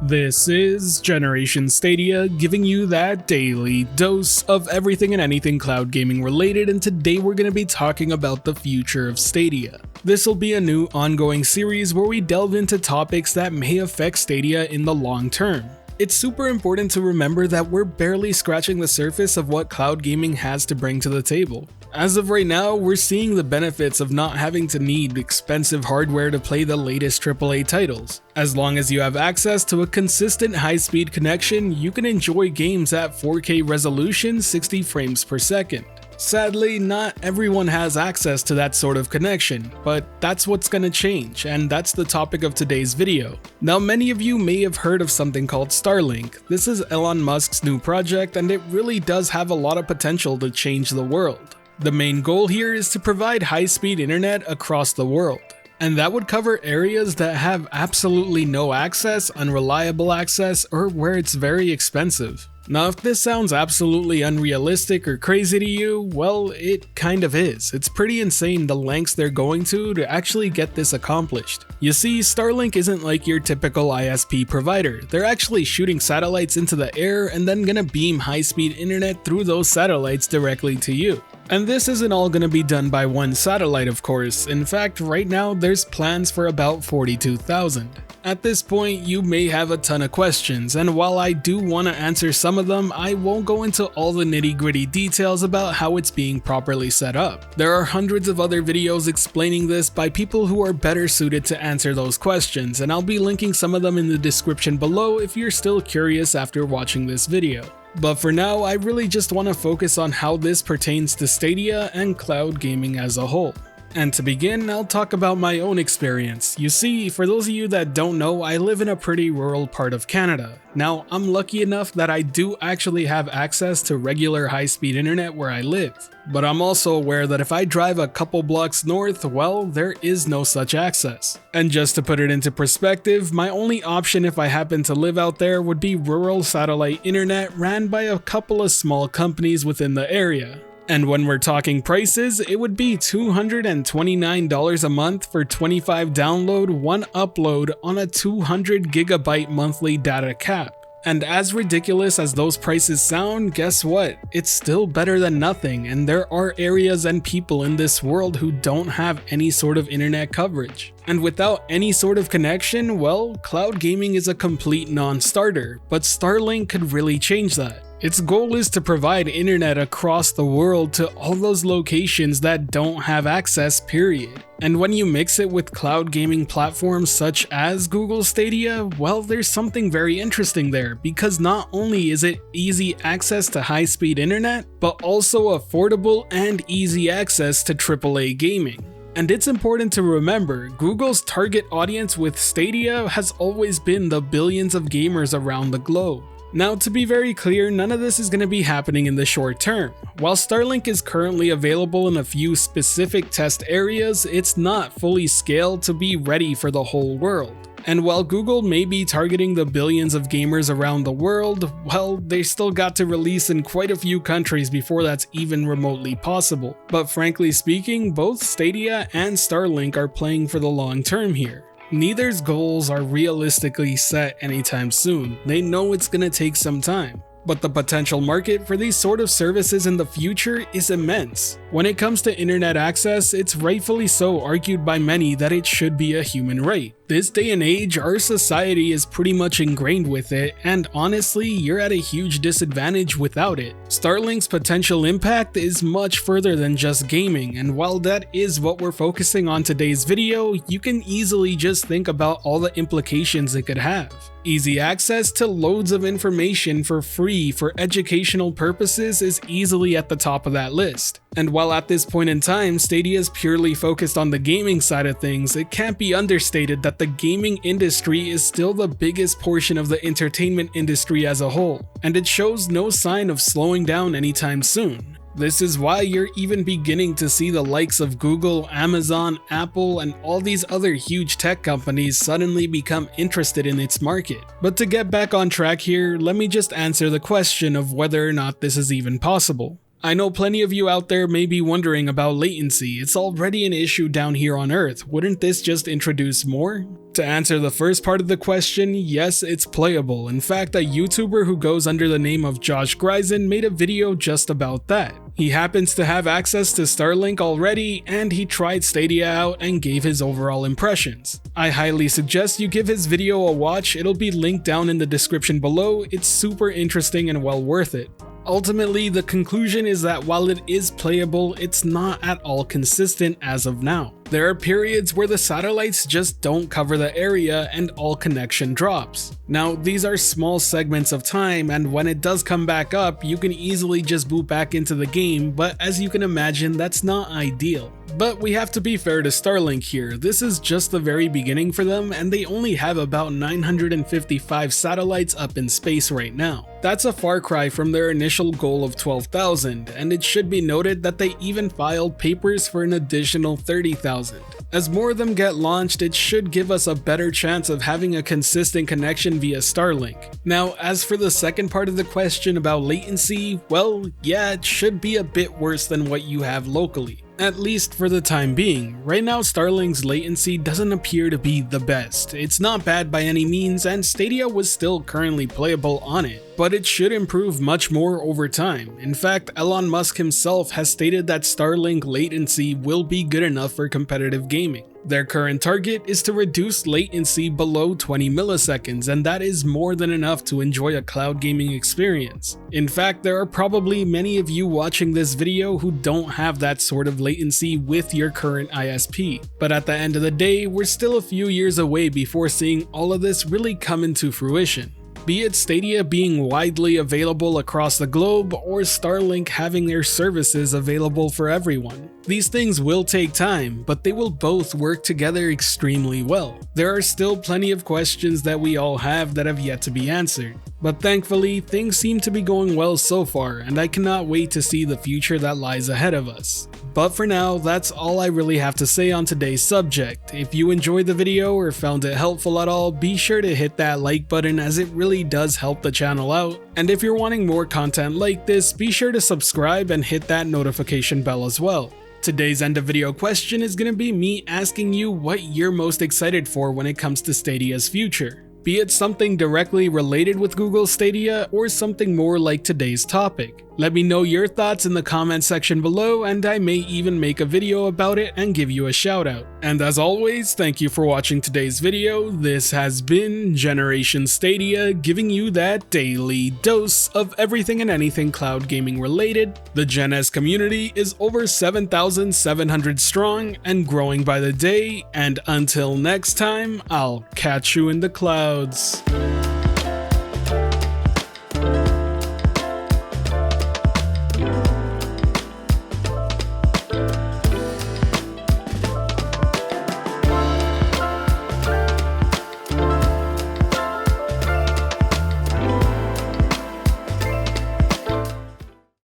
This is Generation Stadia, giving you that daily dose of everything and anything cloud gaming related, and today we're going to be talking about the future of Stadia. This will be a new ongoing series where we delve into topics that may affect Stadia in the long term. It's super important to remember that we're barely scratching the surface of what cloud gaming has to bring to the table. As of right now, we're seeing the benefits of not having to need expensive hardware to play the latest AAA titles. As long as you have access to a consistent high-speed connection, you can enjoy games at 4K resolution 60 frames per second. Sadly, not everyone has access to that sort of connection, but that's what's gonna change, and that's the topic of today's video. Now, many of you may have heard of something called Starlink. This is Elon Musk's new project, and it really does have a lot of potential to change the world. The main goal here is to provide high-speed internet across the world, and that would cover areas that have absolutely no access, unreliable access, or where it's very expensive. Now, if this sounds absolutely unrealistic or crazy to you, well, it kind of is. It's pretty insane the lengths they're going to actually get this accomplished. You see, Starlink isn't like your typical ISP provider. They're actually shooting satellites into the air and then gonna beam high-speed internet through those satellites directly to you. And this isn't all gonna be done by one satellite, of course. In fact, right now there's plans for about 42,000. At this point, you may have a ton of questions, and while I do want to answer some of them, I won't go into all the nitty-gritty details about how it's being properly set up. There are hundreds of other videos explaining this by people who are better suited to answer those questions, and I'll be linking some of them in the description below if you're still curious after watching this video. But for now, I really just want to focus on how this pertains to Stadia and cloud gaming as a whole. And to begin, I'll talk about my own experience. You see, for those of you that don't know, I live in a pretty rural part of Canada. Now, I'm lucky enough that I do actually have access to regular high-speed internet where I live. But I'm also aware that if I drive a couple blocks north, well, there is no such access. And just to put it into perspective, my only option if I happen to live out there would be rural satellite internet ran by a couple of small companies within the area. And when we're talking prices, it would be $229 a month for 25 download, 1 upload on a 200 gigabyte monthly data cap. And as ridiculous as those prices sound, guess what? It's still better than nothing, and there are areas and people in this world who don't have any sort of internet coverage. And without any sort of connection, well, cloud gaming is a complete non-starter, but Starlink could really change that. Its goal is to provide internet across the world to all those locations that don't have access, period. And when you mix it with cloud gaming platforms such as Google Stadia, well, there's something very interesting there, because not only is it easy access to high-speed internet, but also affordable and easy access to AAA gaming. And it's important to remember, Google's target audience with Stadia has always been the billions of gamers around the globe. Now, to be very clear, none of this is going to be happening in the short term. While Starlink is currently available in a few specific test areas, it's not fully scaled to be ready for the whole world. And while Google may be targeting the billions of gamers around the world, well, they still got to release in quite a few countries before that's even remotely possible. But frankly speaking, both Stadia and Starlink are playing for the long term here. Neither's goals are realistically set anytime soon. They know it's gonna take some time. But the potential market for these sort of services in the future is immense. When it comes to internet access, it's rightfully so argued by many that it should be a human right. This day and age, our society is pretty much ingrained with it, and honestly, you're at a huge disadvantage without it. Starlink's potential impact is much further than just gaming, and while that is what we're focusing on today's video, you can easily just think about all the implications it could have. Easy access to loads of information for free for educational purposes is easily at the top of that list. And while at this point in time, Stadia is purely focused on the gaming side of things, it can't be understated that the gaming industry is still the biggest portion of the entertainment industry as a whole, and it shows no sign of slowing down anytime soon. This is why you're even beginning to see the likes of Google, Amazon, Apple, and all these other huge tech companies suddenly become interested in its market. But to get back on track here, let me just answer the question of whether or not this is even possible. I know plenty of you out there may be wondering about latency. It's already an issue down here on Earth. Wouldn't this just introduce more? To answer the first part of the question, yes, it's playable. In fact, a YouTuber who goes under the name of Josh Grisen made a video just about that. He happens to have access to Starlink already, and he tried Stadia out and gave his overall impressions. I highly suggest you give his video a watch. It'll be linked down in the description below. It's super interesting and well worth it. Ultimately, the conclusion is that while it is playable, it's not at all consistent as of now. There are periods where the satellites just don't cover the area and all connection drops. Now, these are small segments of time, and when it does come back up, you can easily just boot back into the game, but as you can imagine, that's not ideal. But we have to be fair to Starlink here. This is just the very beginning for them, and they only have about 955 satellites up in space right now. That's a far cry from their initial goal of 12,000, and it should be noted that they even filed papers for an additional 30,000. As more of them get launched, it should give us a better chance of having a consistent connection via Starlink. Now, as for the second part of the question about latency, well, yeah, it should be a bit worse than what you have locally. At least for the time being. Right now, Starlink's latency doesn't appear to be the best. It's not bad by any means, and Stadia was still currently playable on it, but it should improve much more over time. In fact, Elon Musk himself has stated that Starlink latency will be good enough for competitive gaming. Their current target is to reduce latency below 20 milliseconds, and that is more than enough to enjoy a cloud gaming experience. In fact, there are probably many of you watching this video who don't have that sort of latency with your current ISP. But at the end of the day, we're still a few years away before seeing all of this really come into fruition. Be it Stadia being widely available across the globe or Starlink having their services available for everyone. These things will take time, but they will both work together extremely well. There are still plenty of questions that we all have that have yet to be answered. But thankfully, things seem to be going well so far, and I cannot wait to see the future that lies ahead of us. But for now, that's all I really have to say on today's subject. If you enjoyed the video or found it helpful at all, be sure to hit that like button as it really does help the channel out. And if you're wanting more content like this, be sure to subscribe and hit that notification bell as well. Today's end of video question is going to be me asking you what you're most excited for when it comes to Stadia's future. Be it something directly related with Google Stadia or something more like today's topic. Let me know your thoughts in the comment section below, and I may even make a video about it and give you a shout out. And as always, thank you for watching today's video. This has been Generation Stadia, giving you that daily dose of everything and anything cloud gaming related. The Gen S community is over 7,700 strong and growing by the day, and until next time, I'll catch you in the clouds.